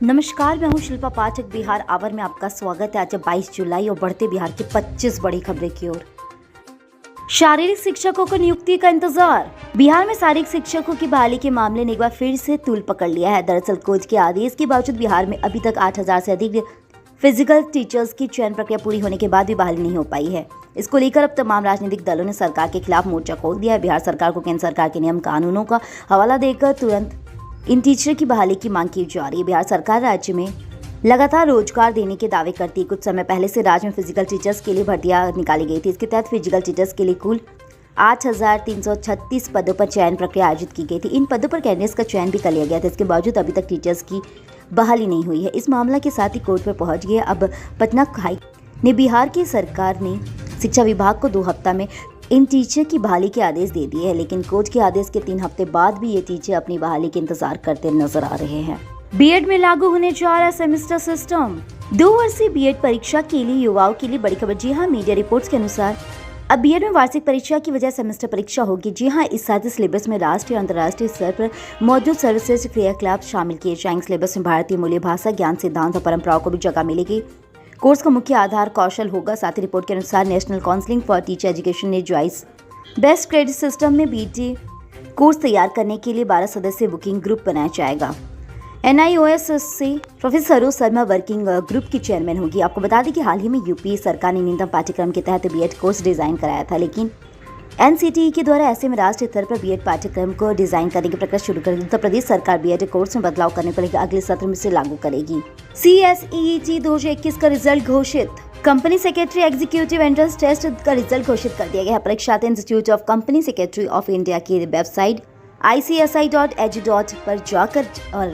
नमस्कार, मैं हूं शिल्पा पाठक। बिहार आवर में आपका स्वागत है। आज 22 जुलाई और बढ़ते बिहार की 25 बड़ी खबरें की ओर। शारीरिक शिक्षकों को नियुक्ति का इंतजार। बिहार में शारीरिक शिक्षकों की बहाली के मामले ने एक बार फिर से तूल पकड़ लिया है। दरअसल कोर्ट के आदेश के बावजूद बिहार में अभी तक 8,000 से अधिक फिजिकल टीचर्स की चयन प्रक्रिया पूरी होने के बाद भी बहाली नहीं हो पाई है। इसको लेकर अब तमाम राजनीतिक दलों ने सरकार के खिलाफ मोर्चा खोल दिया है। बिहार सरकार को केंद्र सरकार के नियम कानूनों का हवाला देकर तुरंत इन टीचर की बहाली की मांग की जा रही है। बिहार सरकार राज्य में लगातार रोजगार देने के दावे करती है। कुछ समय पहले से राज्य में फिजिकल टीचर्स के लिए भर्तियां निकाली गई थी। इसके तहत फिजिकल टीचर्स के लिए कुल 8,336 पदों पर चयन प्रक्रिया आयोजित की गई थी। इन पदों पर कैंडिडेट्स का चयन भी कर लिया गया था। इसके बावजूद अभी तक टीचर्स की बहाली नहीं हुई है। इस मामला के साथ ही कोर्ट पर पहुंच गया। अब पटना हाई ने बिहार की सरकार ने शिक्षा विभाग को 2 हफ्ता में इन टीचर की बहाली के आदेश दे दिए हैं, लेकिन कोर्ट के आदेश के 3 हफ्ते बाद भी ये टीचर अपनी बहाली के इंतजार करते नजर आ रहे हैं। बीएड में लागू होने जा रहा है सेमेस्टर सिस्टम। 2 वर्षीय बीएड परीक्षा के लिए युवाओं के लिए बड़ी खबर। जी हाँ, मीडिया रिपोर्ट्स के अनुसार अब बीएड में वार्षिक परीक्षा की वजह सेमेस्टर परीक्षा होगी। जी हाँ, इस साथ सिलेबस में राष्ट्रीय और अंतर्राष्ट्रीय स्तर पर मौजूद सर्वश्रेष्ठ क्रियाकलाप शामिल किए जाएंगे। सिलेबस में भारतीय मूल्य, भाषा, ज्ञान, सिद्धांत और परंपराओं को भी जगह मिलेगी। कोर्स का मुख्य आधार कौशल होगा। साथ ही रिपोर्ट के अनुसार national counselling for teacher education ने ज्वाइस बेस्ट क्रेडिट सिस्टम में बीटी कोर्स तैयार करने के लिए 12 सदस्यीय बुकिंग ग्रुप बनाया जाएगा। NIOS से professor Saroj Sharma working group की चेयरमैन होगी। आपको बता दें कि हाल ही में यूपी सरकार ने न्यूनतम पाठ्यक्रम के तहत बीएड कोर्स डिजाइन कराया था, लेकिन NCTE के द्वारा ऐसे में राष्ट्रीय स्तर पर बीएड पाठ्यक्रम को डिजाइन करने की प्रक्रिया शुरू कर दी। उत्तर प्रदेश सरकार बीएड कोर्स में बदलाव करने को लेकर अगले सत्र में से लागू करेगी। CSEET 2021 का रिजल्ट घोषित। Company secretary executive entrance test का रिजल्ट घोषित कर दिया गया है। परीक्षार्थी institute of company secretary of India की वेबसाइट ICSI.edu पर जाकर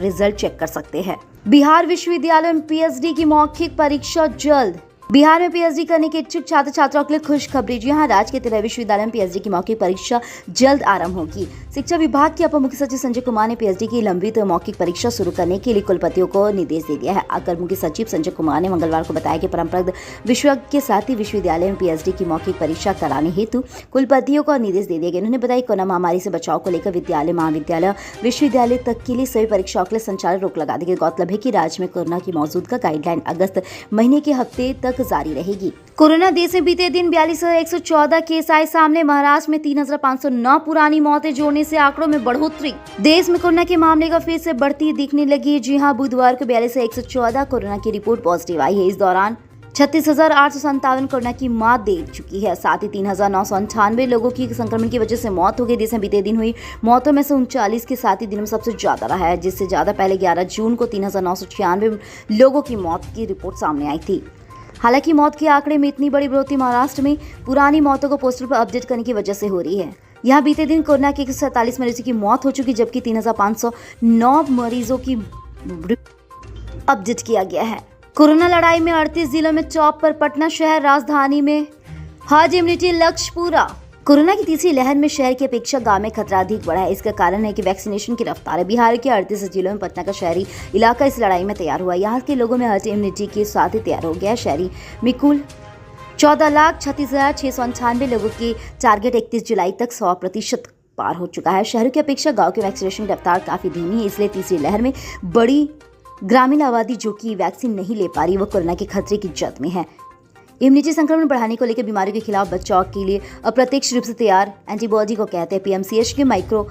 रिजल्ट चेक कर सकते हैं। बिहार विश्वविद्यालय में PhD की मौखिक परीक्षा जल्द। बिहार में PhD करने के इच्छुक छात्र छात्राओं के लिए खुशखबरी। जी हाँ, राज्य के 13 विश्वविद्यालय में PhD की मौखिक परीक्षा जल्द आरंभ होगी। शिक्षा विभाग के अपर मुख्य सचिव संजय कुमार ने PhD की लंबित मौखिक परीक्षा शुरू करने के लिए कुलपतियों को निर्देश दे दिया है। अपर मुख्य सचिव संजय कुमार ने मंगलवार को बताया कि परंपरागत विषयों के साथ ही विश्वविद्यालय में PhD की मौखिक परीक्षा कराने हेतु कुलपतियों को निर्देश दे दिया गया। उन्होंने बताया कोरोना महामारी से बचाव को लेकर विद्यालय, महाविद्यालय, विश्वविद्यालय तक के लिए सभी परीक्षाओं के लिए संचालन रोक लगा दी गई। गौरतलब है कि राज्य में कोरोना की मौजूदा गाइडलाइन अगस्त महीने के हफ्ते तक जारी रहेगी। कोरोना देश में बीते दिन 42,114 केस आए सामने। महाराष्ट्र में 3,509 पुरानी मौतें जोड़ने से आंकड़ों में बढ़ोतरी। देश में कोरोना के मामले का फिर से बढ़ती दिखने लगी। जी हां, बुधवार को 42,114 कोरोना की रिपोर्ट पॉजिटिव आई है। इस दौरान 36,857 कोरोना की मात दे चुकी है। साथ ही 3,998 लोगों की संक्रमण की वजह से मौत हो गई। देश में बीते दिन हुई मौतों में से 39 के साथ ही दिनों में सबसे ज्यादा रहा है, जिससे ज्यादा पहले 11 जून को 3,996 लोगों की मौत की रिपोर्ट सामने आई थी। हालांकि मौत के आंकड़े में इतनी बड़ी बढ़ोतरी महाराष्ट्र में पुरानी मौतों को पोस्टर पर अपडेट करने की वजह से हो रही है। यहाँ बीते दिन कोरोना के 147 मरीजों की मौत हो चुकी, जबकि 3,509 मरीजों की अपडेट किया गया है। कोरोना लड़ाई में 38 जिलों में टॉप पर पटना शहर। राजधानी में हर्ड इम्यूनिटी लक्ष्य पूरा। कोरोना की तीसरी लहर में शहर की अपेक्षा गांव में खतरा अधिक बढ़ा है। इसका कारण है कि वैक्सीनेशन की रफ्तार है। बिहार के 38 जिलों में पटना का शहरी इलाका इस लड़ाई में तैयार हुआ। यहाँ के लोगों में हर्ड इम्यूनिटी के साथ ही तैयार हो गया। शहरी में कुल 14,36,698 लोगों की टारगेट 31 जुलाई तक 100% पार हो चुका है। शहरों की अपेक्षा गाँव के वैक्सीनेशन की रफ्तार काफी धीमी है, इसलिए तीसरी लहर में बड़ी ग्रामीण आबादी जो कि वैक्सीन नहीं ले पा रही, वो कोरोना के खतरे की जद में है। इम्यूनिटी संक्रमण बढ़ाने को लेकर बीमारियों के खिलाफ बचाव के लिए अप्रत्यक्ष रूप से तैयार एंटीबॉडी को कहते हैं। PMCH के माइक्रो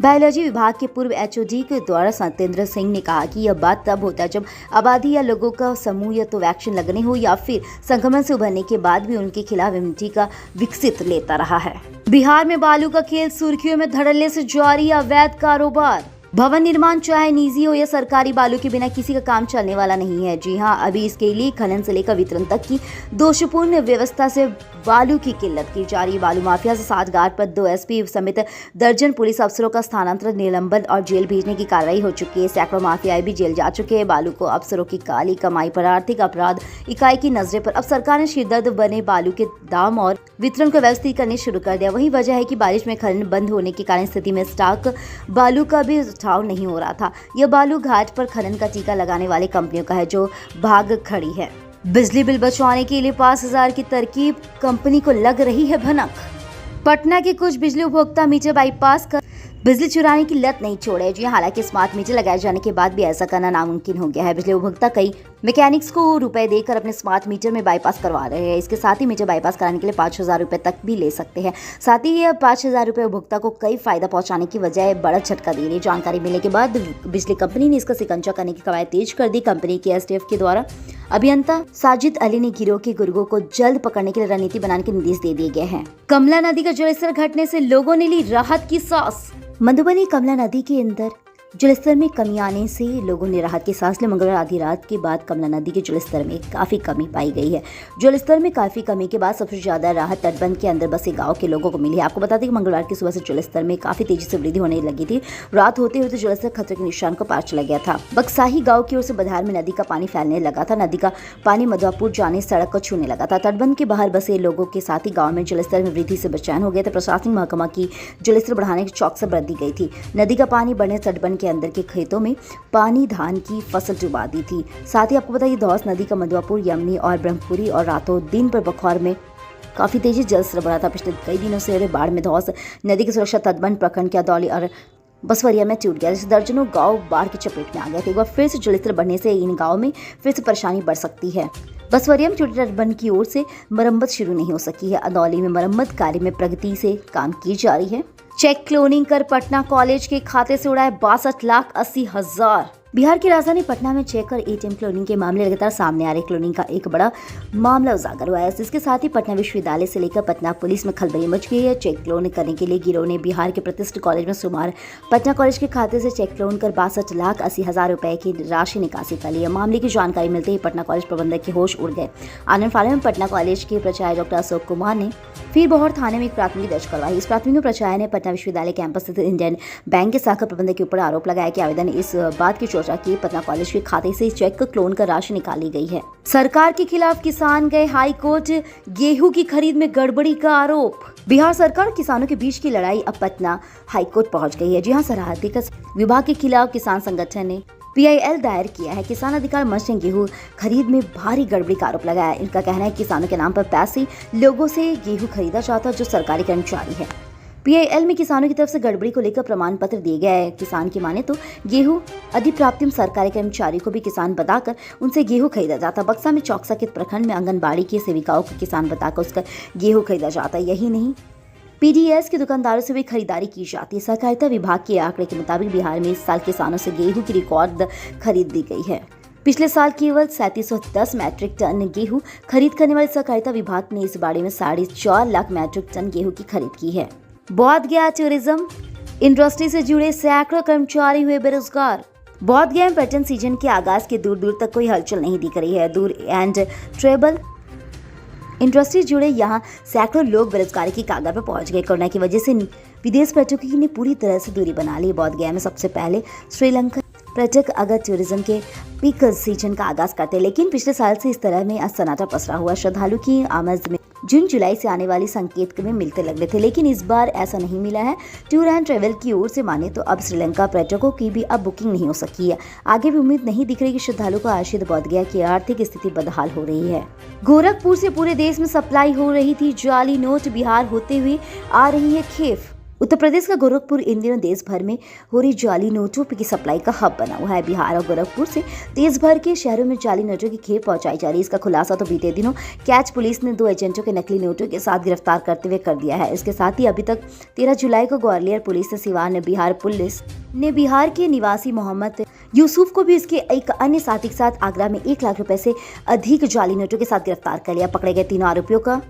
बायोलॉजी विभाग के पूर्व HOD के द्वारा सत्येंद्र सिंह ने कहा कि यह बात तब होता है जब आबादी या लोगों का समूह या तो वैक्सीन लगने हो या फिर संक्रमण से उभरने के बाद भी उनके खिलाफ इम्यूनिटी का विकसित लेता रहा है। बिहार में बालू का खेल सुर्खियों में। धड़ल्ले से जारी अवैध कारोबार। भवन निर्माण चाहे निजी हो या सरकारी, बालू के बिना किसी का काम चलने वाला नहीं है। जी हां, अभी इसके लिए खनन से लेकर वितरण तक की दोषपूर्ण व्यवस्था से बालू की किल्लत की जा रही। बालू माफिया से साठगांठ पर 2 SP समेत दर्जन पुलिस अफसरों का स्थानांतरण, निलंबन और जेल भेजने की कार्रवाई हो चुकी है। सैकड़ों माफियाई भी जेल जा चुके हैं। बालू को अफसरों की काली कमाई पर आर्थिक अपराध इकाई की नजरें पर अब सरकार ने सिरदर्द बने बालू के दाम और वितरण को व्यवस्थित करने शुरू कर दिया। वही वजह है कि बारिश में खनन बंद होने के कारण स्थिति में स्टॉक बालू का भी उठाव नहीं हो रहा था। यह बालू घाट पर खनन का टीका लगाने वाली कंपनियों का है जो भाग खड़ी है। बिजली बिल बचवाने के लिए 5,000 की तरकीब, कंपनी को लग रही है भनक। पटना के कुछ बिजली उपभोक्ता मीटर बाईपास कर बिजली चुराने की लत नहीं छोड़े। जी हालांकि स्मार्ट मीटर लगाए जाने के बाद भी ऐसा करना नामुमकिन हो गया है। बिजली उपभोक्ता कई मैकेनिक्स को रुपए देकर अपने स्मार्ट मीटर में बाईपास करवा रहे हैं। इसके साथ ही मीटर बाईपास कराने के लिए 5,000 रुपए तक भी ले सकते हैं। साथ ही ये 5,000 रुपए उपभोक्ता को कई फायदा पहुंचाने की बजाय बड़ा झटका दे रही है। जानकारी मिलने के बाद बिजली कंपनी ने इसका शिकंजा करने की कवायद तेज कर दी। कंपनी के एसटीएफ के द्वारा अभियंता साजिद अली ने गिरोह के गुर्गों को जल्द पकड़ने के लिए रणनीति बनाने के निर्देश दे दिए गए हैं। कमला नदी का जलस्तर घटने से लोगों ने ली राहत की सांस। मधुबनी कमला नदी के अंदर जलस्तर में कमी आने से लोगों ने राहत की सांस ली। मंगलवार आधी रात के बाद कमला नदी के जलस्तर में काफी कमी पाई गई है। जलस्तर में काफी कमी के बाद सबसे ज्यादा राहत तटबंध के अंदर बसे गांव के लोगों को मिली है। आपको बता दें कि मंगलवार की सुबह से जलस्तर में काफी तेजी से वृद्धि होने लगी थी। रात होते होते जलस्तर खतरे के निशान को पार चला गया था। बक्साही गाँव की ओर से बधार में नदी का पानी फैलने लगा था। नदी का पानी मधुआपुर जाने सड़क को छूने लगा था। तटबंध के बाहर बसे लोगों के साथ ही गाँव में जलस्तर में वृद्धि से बेचैन हो गए थे। प्रशासनिक महकमा की जलस्तर बढ़ाने की चौकसी बरत दी गई थी। नदी का पानी बढ़ने तटबंध के अंदर के खेतों में पानी धान की फसल डुबा दी थी। साथ ही आपको बताइए धौस नदी का मधुआपुर, यमनी और ब्रह्मपुरी और रातों दिन पर बखौर में काफी तेजी जलस्तर बढ़ा था। पिछले कई दिनों से हो रहे बाढ़ में धौस नदी की सुरक्षा तटबंध प्रखंड के अदौली और बसवरिया में टूट गया, जिससे दर्जनों गांव बाढ़ की चपेट में आ गए थे। एक बार फिर से जलस्तर बढ़ने से इन गांवों में फिर से परेशानी बढ़ सकती है। बसवरिया में टूटे तटबंध की ओर से मरम्मत शुरू नहीं हो सकी है। अदौली में मरम्मत कार्य में प्रगति से काम की जा रही है। चेक क्लोनिंग कर पटना कॉलेज के खाते से उड़ाए 62,80,000। बिहार की राजधानी पटना में चेक और एटीएम क्लोनिंग के मामले लगातार सामने आ रहे। क्लोनिंग का एक बड़ा मामला उजागर हुआ है। इसके साथ ही पटना विश्वविद्यालय से लेकर पटना पुलिस में खलबली मच गई है। चेक क्लोन करने के लिए गिरोह ने बिहार के प्रतिष्ठित कॉलेज में सोमवार पटना कॉलेज के खाते से चेक क्लोन कर 62,80,000 रुपए की राशि निकासी कर ली है। मामले की जानकारी मिलते ही पटना कॉलेज प्रबंधक के होश उड़ गए। आनंद फानन में पटना कॉलेज के प्राचार्य डॉक्टर अशोक कुमार ने फिर बहौर थाने में एक प्राथमिकी दर्ज करवाई। इस प्राथमिकी में प्राचार्य ने पटना विश्वविद्यालय कैंपस स्थित इंडियन बैंक के शाखा प्रबंधक के ऊपर आरोप लगाया कि आवेदन इस बात की चर्चा की पटना कॉलेज के खाते से चेक क्लोन कर राशि निकाली गई है। सरकार के खिलाफ किसान गए हाई कोर्ट, गेहूं की खरीद में गड़बड़ी का आरोप। बिहार सरकार और किसानों के बीच की लड़ाई अब पटना हाई कोर्ट पहुंच गई है। जहां सरहदी विभाग के खिलाफ किसान संगठन ने PIL दायर किया है। किसान अधिकार मंच ने गेहूं खरीद में भारी गड़बड़ी का आरोप लगाया। इनका कहना है कि किसानों के नाम पर पैसे लोगों से गेहूं खरीदा जाता जो सरकारी कर्मचारी है। PIL में किसानों की तरफ से गड़बड़ी को लेकर प्रमाण पत्र दिए गए हैं। किसान की माने तो गेहूं अधिप्राप्तिम सरकारी कर्मचारी को भी किसान बताकर उनसे गेहूं खरीदा जाता। बक्सा में चौकसा के प्रखंड में आंगनबाड़ी की सेविकाओं को किसान बताकर उसका गेहूं खरीदा जाता। यही नहीं, PDS के दुकानदारों से भी खरीदारी की जाती है। सहकारिता विभाग के आंकड़े के मुताबिक बिहार में इस साल किसानों से गेहूं की रिकॉर्ड खरीद दी गई है। पिछले साल केवल 3710 मैट्रिक टन गेहूं खरीद करने वाले सहकारिता विभाग ने इस बाड़े में 4.5 लाख मैट्रिक टन गेहूं की खरीद की है। बोध गया टूरिज्म इंडस्ट्री से जुड़े सैकड़ों कर्मचारी हुए बेरोजगार। बोध गया में पर्यटन सीजन के आगाज के दूर दूर तक कोई हलचल नहीं दिख रही है। दूर एंड ट्रेवल इंडस्ट्री जुड़े यहाँ सैकड़ों लोग बेरोजगारी की कगार पर पहुंच गए। कोरोना की वजह से विदेश पर्यटकों ने पूरी तरह से दूरी बना ली। बोध गया में सबसे पहले श्रीलंका पर्यटक अगर टूरिज्म के पीक सीजन का आगाज करते, लेकिन पिछले साल से इस तरह में सन्नाटा पसरा हुआ। श्रद्धालु की आमद में जून जुलाई से आने वाली संकेत में मिलते लग रहे थे, लेकिन इस बार ऐसा नहीं मिला है। टूर एंड ट्रेवल की ओर से माने तो अब श्रीलंका पर्यटकों की भी अब बुकिंग नहीं हो सकी है। आगे भी उम्मीद नहीं दिख रही कि श्रद्धालु को आश्रित बोध गया की आर्थिक स्थिति बदहाल हो रही है। गोरखपुर से पूरे देश में सप्लाई हो रही थी जाली नोट, बिहार होते हुए आ रही है खेप। उत्तर प्रदेश का गोरखपुर इन दिनों देश भर में हो रही जाली नोटों की सप्लाई का हब बना हुआ है। बिहार और गोरखपुर से देश भर के शहरों में जाली नोटों की खेप पहुंचाई जा रही है। इसका खुलासा तो बीते दिनों कैच पुलिस ने 2 एजेंटों के नकली नोटों के साथ गिरफ्तार करते हुए कर दिया है। इसके साथ ही अभी तक 13 जुलाई को ग्वालियर पुलिस ने सिवान बिहार पुलिस ने बिहार के निवासी मोहम्मद यूसुफ को भी इसके एक अन्य साथी के साथ आगरा में 1 लाख रुपए से अधिक जाली नोटों के साथ गिरफ्तार कर लिया। पकड़े गए तीनों आरोपियों का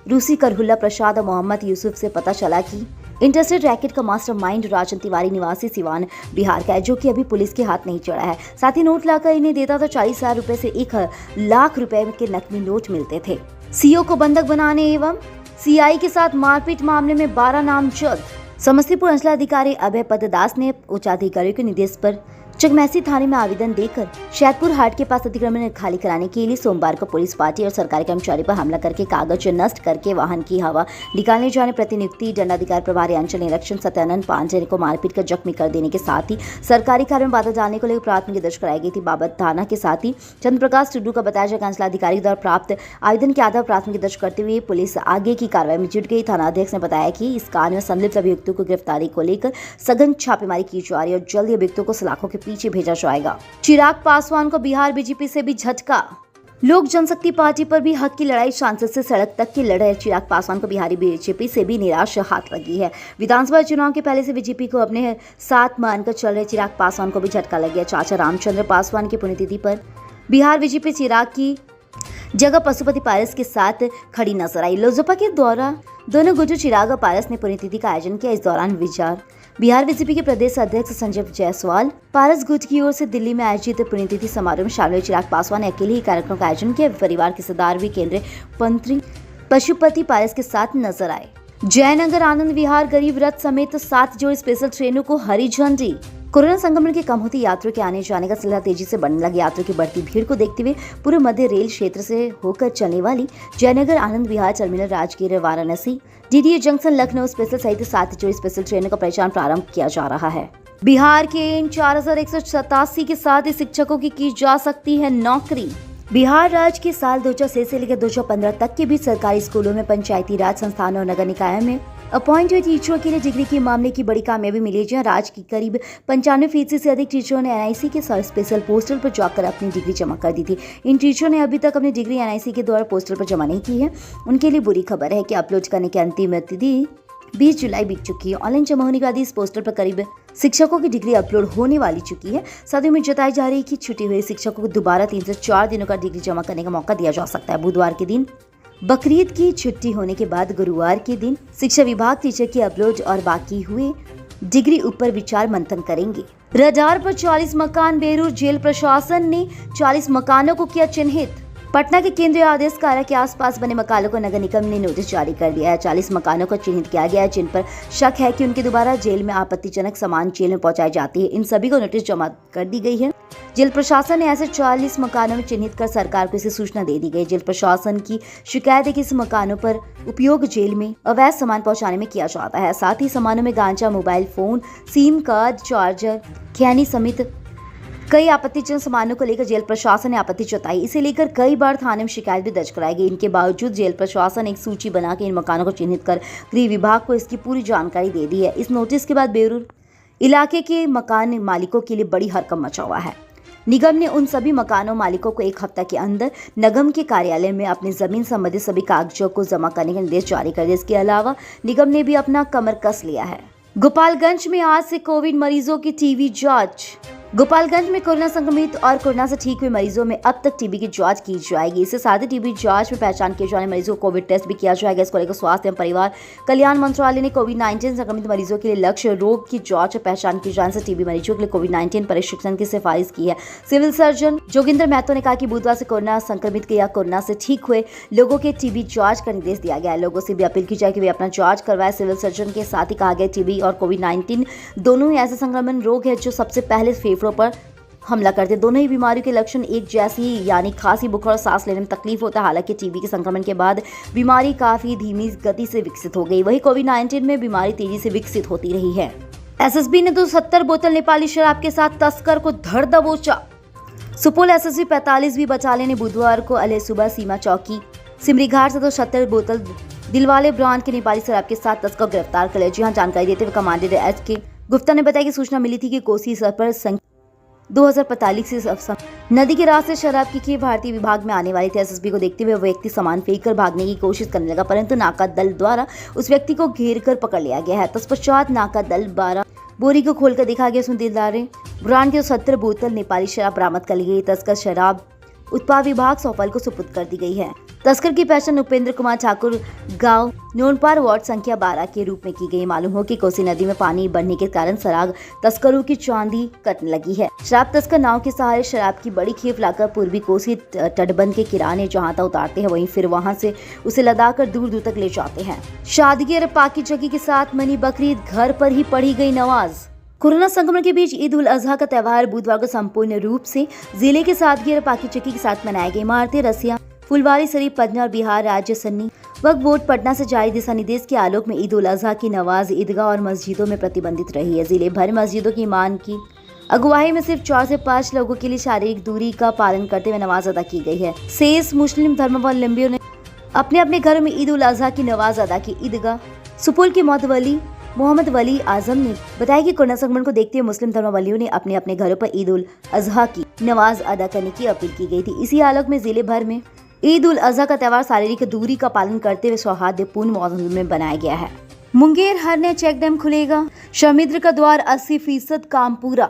रूसी करहुल्ला प्रसाद और मोहम्मद यूसुफ से पता चला कि इंटरस्टेट रैकेट का मास्टरमाइंड राजन तिवारी निवासी सिवान बिहार का है, जो कि अभी पुलिस के हाथ नहीं चढ़ा है। साथ ही नोट लाकर इन्हें देता तो 40,000 रुपए से 1 लाख रुपए के नकली नोट मिलते थे। CO को बंधक बनाने एवं CI के साथ मारपीट मामले में 12 नामजद। समस्तीपुर अंचलाधिकारी अभय पद दास ने उच्चाधिकारियों के निर्देश पर चकमैसी थाने में आवेदन देकर शैदपुर हाट के पास अतिक्रमण खाली कराने के लिए सोमवार को पुलिस पार्टी और सरकारी कर्मचारी पर हमला करके कागज नष्ट करके वाहन की हवा निकालने जाने प्रतिनियुक्ति दंडाधिकारी प्रभारी अंचल निरीक्षक सत्यानंद पांडे को मारपीट कर जख्मी कर देने के साथ ही सरकारी कार्य में बाधा डालने को लेकर प्राथमिकी दर्ज कराई गई थी। बाबत थाना के साथ ही चंद्र प्रकाश टुडू का बताया जाए अंचलाधिकारी द्वारा प्राप्त आवेदन के आधार प्राथमिकी दर्ज करते हुए पुलिस आगे की कार्रवाई में जुट गई। थाना अध्यक्ष ने बताया कि इस कार्य में संलिप्त अभियुक्तों को गिरफ्तारी को लेकर सघन छापेमारी की जा रही है और जल्द अभियुक्तों को सलाखों के पीछे भेजा जाएगा। चिराग पासवान को बिहार बीजेपी से भी झटका। लोक जनशक्ति पार्टी पर भी हक की लड़ाई, सांसद से सड़क तक की लड़ाई। चिराग पासवान को बिहारी बीजेपी से भी निराश हाथ लगी है। विधानसभा चुनाव के पहले से बीजेपी को अपने साथ मानकर चल रहे चिराग पासवान को भी झटका लग गया। चाचा रामचंद्र पासवान की पुण्यतिथि पर बिहार बीजेपी चिराग की जगह पशुपति पारस के साथ खड़ी नजर आई। लोजपा के द्वारा दोनों गुटों चिराग और पारस ने पुण्यतिथि का आयोजन किया। इस दौरान बिहार बीजेपी के प्रदेश अध्यक्ष संजय जायसवाल पारस गुट की ओर से दिल्ली में आयोजित पुण्यतिथि समारोह में शामिल चिराग पासवान ने अकेले ही कार्यक्रम का आयोजन किया। परिवार के सदार भी केंद्रीय मंत्री पशुपति पारस के साथ नजर आए। जयनगर आनंद विहार गरीब रथ समेत 7 जोड़ी स्पेशल ट्रेनों को हरी झंडी। कोरोना संक्रमण के कम होते यात्रियों के आने जाने का सिलसिला तेजी से बढ़ने लगे। यात्रियों की बढ़ती भीड़ को देखते हुए पूर्व मध्य रेल क्षेत्र से होकर चलने वाली Jaynagar Anand Vihar terminal Rajgir Varanasi DDA junction Lucknow special सहित 7 जोड़ी स्पेशल ट्रेनों का परिचालन प्रारंभ किया जा रहा है। बिहार के इन 4187 के साथ शिक्षकों की जा सकती है नौकरी। बिहार राज्य के साल 2006 से लेकर 2015 तक के बीच सरकारी स्कूलों में पंचायती राज संस्थानों और नगर निकायों में अपॉइंटेड टीचरों के लिए डिग्री के मामले की बड़ी कामयाबी मिली, जहां राज्य की करीब 95% से अधिक टीचरों ने एनआईसी के स्पेशल पोस्टल पर जाकर अपनी डिग्री जमा कर दी थी। इन टीचरों ने अभी तक अपनी डिग्री एनआईसी के द्वारा पोस्टल पर जमा नहीं की है। उनके लिए बुरी खबर है कि अपलोड करने की अंतिम तिथि 20 जुलाई बीत चुकी है। ऑनलाइन जमा होने के बाद इस पोस्टल पर करीब शिक्षकों की डिग्री अपलोड होने वाली चुकी है। साथ ही में जताई जा रही है कि छुट्टी हुए शिक्षकों को दोबारा 3 से 4 दिनों का डिग्री जमा करने का मौका दिया जा सकता है। बुधवार के दिन बकरीद की छुट्टी होने के बाद गुरुवार के दिन शिक्षा विभाग टीचर की अपलोड और बाकी हुए डिग्री ऊपर विचार मंथन करेंगे। रडार पर 40 मकान। बेरूर जेल प्रशासन ने 40 मकानों को किया चिन्हित। पटना के केंद्रीय आदेश कार्य के आसपास बने मकानों को नगर निगम ने नोटिस जारी कर दिया है। 40 मकानों को चिन्हित किया गया है जिन पर शक है कि उनके दोबारा जेल में आपत्तिजनक सामान जेल में पहुंचाई जाती है। इन सभी को नोटिस जमा कर दी गई है। जेल प्रशासन ने ऐसे 40 मकानों में चिन्हित कर सरकार को इसे सूचना दे दी गई। जेल प्रशासन की शिकायत है कि इस मकानों पर उपयोग जेल में अवैध सामान पहुंचाने में किया जाता है। साथ ही सामानों में गांजा, mobile phone, sim card, charger, खैनी समेत कई आपत्तिजनक सामानों को लेकर जेल प्रशासन ने आपत्ति जताई। इसे लेकर कई बार थाने में शिकायत भी दर्ज कराई गई। इनके बावजूद जेल प्रशासन एक सूची बना के इन मकानों को चिन्हित कर गृह विभाग को इसकी पूरी जानकारी दे दी है। इस नोटिस के बाद बेरूर इलाके के मकान मालिकों के लिए बड़ी हड़कंप मचा हुआ है। निगम ने उन सभी मकानों मालिकों को 1 हफ्ता के अंदर निगम के कार्यालय में अपनी जमीन संबंधी सभी कागजों को जमा करने के निर्देश जारी कर दिए। इसके अलावा निगम ने भी अपना कमर कस लिया है। गोपालगंज में आज से कोविड मरीजों की टीबी जांच। गोपालगंज में कोरोना संक्रमित और कोरोना से ठीक हुए मरीजों में अब तक टीबी की जांच की जाएगी। इससे साथ ही टीबी जांच में पहचान किए जाने मरीजों को कोविड टेस्ट भी किया जाएगा। इसको लेकर स्वास्थ्य एवं परिवार कल्याण मंत्रालय ने कोविड-19 संक्रमित मरीजों के लिए लक्ष्य रोग की जांच और पहचान की जाने से टीबी मरीजों के लिए कोविड-19 परीक्षण की सिफारिश की है। सिविल सर्जन जोगिंदर महतो ने कहा कि बुधवार से कोरोना संक्रमित या कोरोना से ठीक हुए लोगों के टीबी जांच का निर्देश दिया गया है। लोगों से भी अपील की जाए कि वे अपना जांच करवाए। सिविल सर्जन के साथ ही कहा गया टीबी और कोविड-19 दोनों ही ऐसे संक्रमण रोग है जो सबसे पहले फेफड़ों पर हमला करते। दोनों ही बीमारियों के लक्षण एक जैसी यानी खांसी, बुखार और सांस लेने में तकलीफ होता है। हालांकि टीबी के संक्रमण के बाद बीमारी काफी धीमी गति से विकसित हो गई। वहीं कोविड-19 में बीमारी तेजी से विकसित होती रही है। एसएसबी ने 270 बोतल नेपाली शराब के साथ तस्कर को धर दबोचा। सुपौल एसएसबी 45वीं बटालियन ने बुधवार को अले सुबह सीमा चौकी सिमरीघाट से 270 बोतल दिलवाले ब्रांड के नेपाली शराब के साथ तस्कर को गिरफ्तार कर लिया। जी हां, जानकारी देते हुए कमांडेंट एच.के. गुप्ता ने बताया कि सूचना मिली थी कि कोसी सर पर 2045 से नदी के रास्ते शराब की खेप भारतीय विभाग में आने वाली थी। एसएसबी को देखते हुए व्यक्ति सामान फेंक कर भागने की कोशिश करने लगा, परंतु नाका दल द्वारा उस व्यक्ति को घेर कर पकड़ लिया गया है। तत्पश्चात नाका दल 12 बोरी को खोलकर देखा गया। उसमें दिलदारे ब्रांड के 70 बोतल नेपाली शराब बरामद कर ली गई। तस्कर शराब उत्पाद विभाग सौफल को सुपुर्द कर दी गई है। तस्कर की पहचान उपेंद्र कुमार ठाकुर गांव नोनपार वार्ड संख्या 12 के रूप में की गई। मालूम हो कि कोसी नदी में पानी बढ़ने के कारण शराब तस्करों की चांदी कटने लगी है। शराब तस्कर नाव के सहारे शराब की बड़ी खेप लाकर पूर्वी कोसी तटबंध के किराने जहां तक उतारते हैं, वहीं फिर वहां से उसे लदा कर दूर दूर तक ले जाते हैं। शादगी और पाकी जगी के साथ मनी बकरीद घर पर ही पढ़ी गई नमाज। कोरोना संक्रमण के बीच ईद उल अजहा का त्यौहार बुधवार को संपूर्ण रूप से जिले के सादगी और पाकी-चक्की के साथ मनाया गया। इमारतें, रसिया, फुलवारी शरीफ, पटना और बिहार राज्य सन्नी वक्फ बोर्ड पटना से जारी दिशा निर्देश के आलोक में ईद उल अजहा की नमाज ईदगाह और मस्जिदों में प्रतिबंधित रही है। जिले भर मस्जिदों की इमाम की अगुवाई में सिर्फ 4 से 5 लोगों के लिए शारीरिक दूरी का पालन करते हुए नमाज अदा की गई है। शेष मुस्लिम धर्मावलंबियों ने अपने अपने घरों में ईद उल अजहा की नमाज अदा की। ईदगाह सुपौल के मोहम्मद वली आजम ने बताया कि कोरोना संक्रमण को देखते हुए मुस्लिम धर्मावलंबियों ने अपने अपने घरों पर ईद उल अजहा की नमाज अदा करने की अपील की गई थी। इसी आलोक में जिले भर में ईद उल अजहा का त्यौहार शारीरिक दूरी का पालन करते हुए सौहार्दपूर्ण माहौल में बनाया गया है। मुंगेर हरने चेक डैम खुलेगा, समुद्र का द्वार 80% काम पूरा।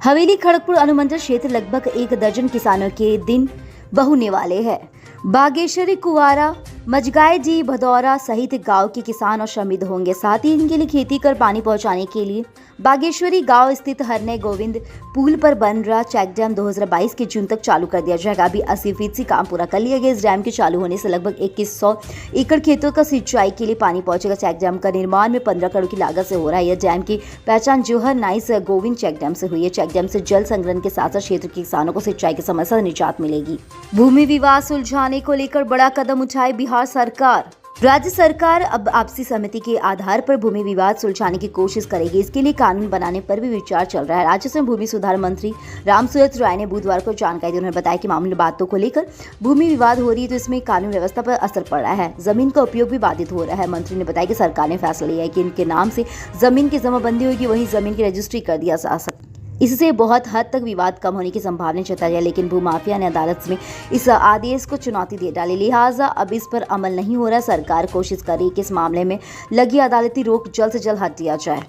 हवेली खड़गपुर अनुमंडल क्षेत्र लगभग 1 दर्जन किसानों के दिन बहुने वाले हैं। बागेश्वरी, कुवारा, मजगाई जी, भदौरा सहित गांव के किसान और श्रमिक होंगे। साथ ही इनके लिए खेती कर पानी पहुंचाने के लिए बागेश्वरी गांव स्थित हरने गोविंद पुल पर बन रहा चेक डैम 2022 के जून तक चालू कर दिया जाएगा। अभी 80% काम पूरा कर लिया गया। इस डैम के चालू होने से लगभग 2100 एकड़ खेतों का सिंचाई के लिए पानी पहुंचेगा। चेक डैम का निर्माण में 15 करोड़ की लागत से हो रहा है। यह डैम की पहचान जोहर नाइस गोविंद चेक डैम से हुई है। चेक डैम से जल संग्रहण के साथ साथ क्षेत्र के किसानों को सिंचाई की समस्या से निजात मिलेगी। भूमि विवाद सुलझाने को लेकर बड़ा कदम उठाए बिहार सरकार। राज्य सरकार अब आपसी सहमति के आधार पर भूमि विवाद सुलझाने की कोशिश करेगी। इसके लिए कानून बनाने पर भी विचार चल रहा है। राज्य में भूमि सुधार मंत्री रामसूरत राय ने बुधवार को जानकारी दी। उन्होंने बताया कि मामूली बातों को लेकर भूमि विवाद हो रही है तो इसमें कानून व्यवस्था पर असर पड़ रहा है। जमीन का उपयोग भी बाधित हो रहा है। मंत्री ने बताया कि सरकार ने फैसला लिया है कि इनके नाम से जमीन की जमाबंदी होगी, वहीं जमीन की रजिस्ट्री कर दिया जा सकता। इससे बहुत हद तक विवाद कम होने की संभावना जताई है, लेकिन भूमाफिया ने अदालत में इस आदेश को चुनौती दे डाली। लिहाजा अब इस पर अमल नहीं हो रहा। सरकार कोशिश कर रही है कि इस मामले में लगी अदालती रोक जल्द से जल्द हटा दिया जाए।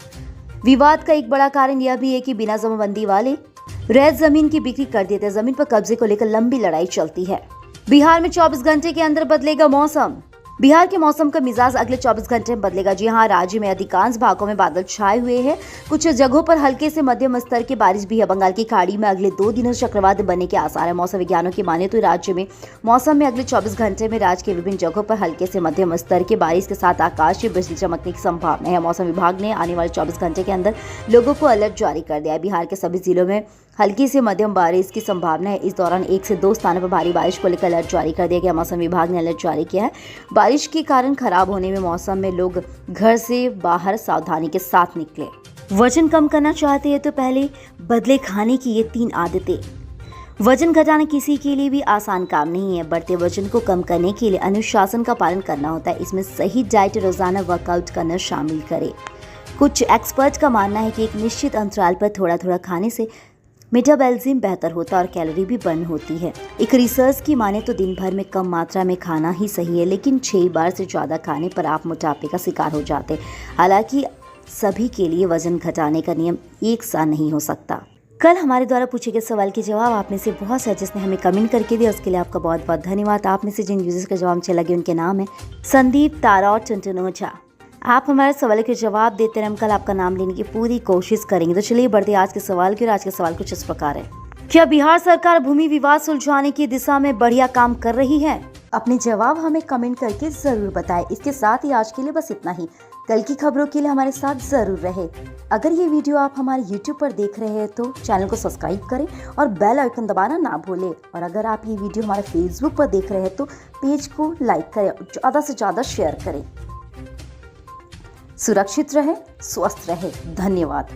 विवाद का एक बड़ा कारण यह भी है कि बिना जमाबंदी वाले रैत जमीन की बिक्री कर देते हैं। जमीन पर कब्जे को लेकर लंबी लड़ाई चलती है। बिहार में 24 घंटे के अंदर बदलेगा मौसम। बिहार के मौसम का मिजाज अगले 24 घंटे में बदलेगा। जी हां, राज्य में अधिकांश भागों में बादल छाए हुए हैं। कुछ जगहों पर हल्के से मध्यम स्तर की बारिश भी है। बंगाल की खाड़ी में अगले 2 दिनों से चक्रवात बनने के आसार है। मौसम विज्ञानों की माने तो राज्य में मौसम में अगले 24 घंटे में राज्य के विभिन्न जगहों पर हल्के से मध्यम स्तर की बारिश के साथ आकाश में बिजली चमकने की संभावना है। मौसम विभाग ने आने वाले 24 घंटे के अंदर लोगों को अलर्ट जारी कर दिया है। बिहार के सभी जिलों में हल्की से मध्यम बारिश की संभावना है। इस दौरान 1 से 2 स्थानों पर भारी बारिश को लेकर अलर्ट जारी कर दिया गया। मौसम विभाग ने अलर्ट जारी किया है। बारिश के कारण खराब होने में मौसम में लोग घर से बाहर सावधानी के साथ निकले। वजन कम करना चाहते हैं तो पहले बदले खाने की ये 3 आदतें। वजन घटाना किसी के लिए भी आसान काम नहीं है। बढ़ते वजन को कम करने के लिए अनुशासन का पालन करना होता है। इसमें सही डाइट, रोजाना वर्कआउट करना शामिल करें। कुछ एक्सपर्ट का मानना है कि एक निश्चित अंतराल पर थोड़ा थोड़ा खाने से मेटाबॉलिज्म बेहतर होता है और कैलोरी भी बर्न होती है। एक रिसर्च की माने तो दिन भर में कम मात्रा में खाना ही सही है, लेकिन 6 बार से ज़्यादा खाने पर आप मोटापे का शिकार हो जाते हैं। हालांकि सभी के लिए वजन घटाने का नियम एक सा नहीं हो सकता। कल हमारे द्वारा पूछे गए सवाल के जवाब आप में से बहुत से जिसने हमें कमेंट करके दिया, उसके लिए आपका बहुत बहुत धन्यवाद। आप में से जिन यूजर्स का जवाब अच्छे लगे उनके नाम है संदीप, तारा और टुनटुनोचा। आप हमारे सवाल के जवाब देते हैं, हम कल आपका नाम लेने की पूरी कोशिश करेंगे। तो चलिए बढ़ते आज के सवाल की। और आज का सवाल कुछ इस प्रकार है, क्या बिहार सरकार भूमि विवाद सुलझाने की दिशा में बढ़िया काम कर रही है? अपने जवाब हमें कमेंट करके जरूर बताएं। इसके साथ ही आज के लिए बस इतना ही। कल की खबरों के लिए हमारे साथ जरूर रहे। अगर ये वीडियो आप हमारे YouTube पर देख रहे हैं तो चैनल को सब्सक्राइब करें और बेल आइकन दबाना ना भूलें। और अगर आप ये वीडियो हमारे Facebook पर देख रहे हैं तो पेज को लाइक करें और ज़्यादा से ज़्यादा शेयर करें। सुरक्षित रहे, स्वस्थ रहे। धन्यवाद।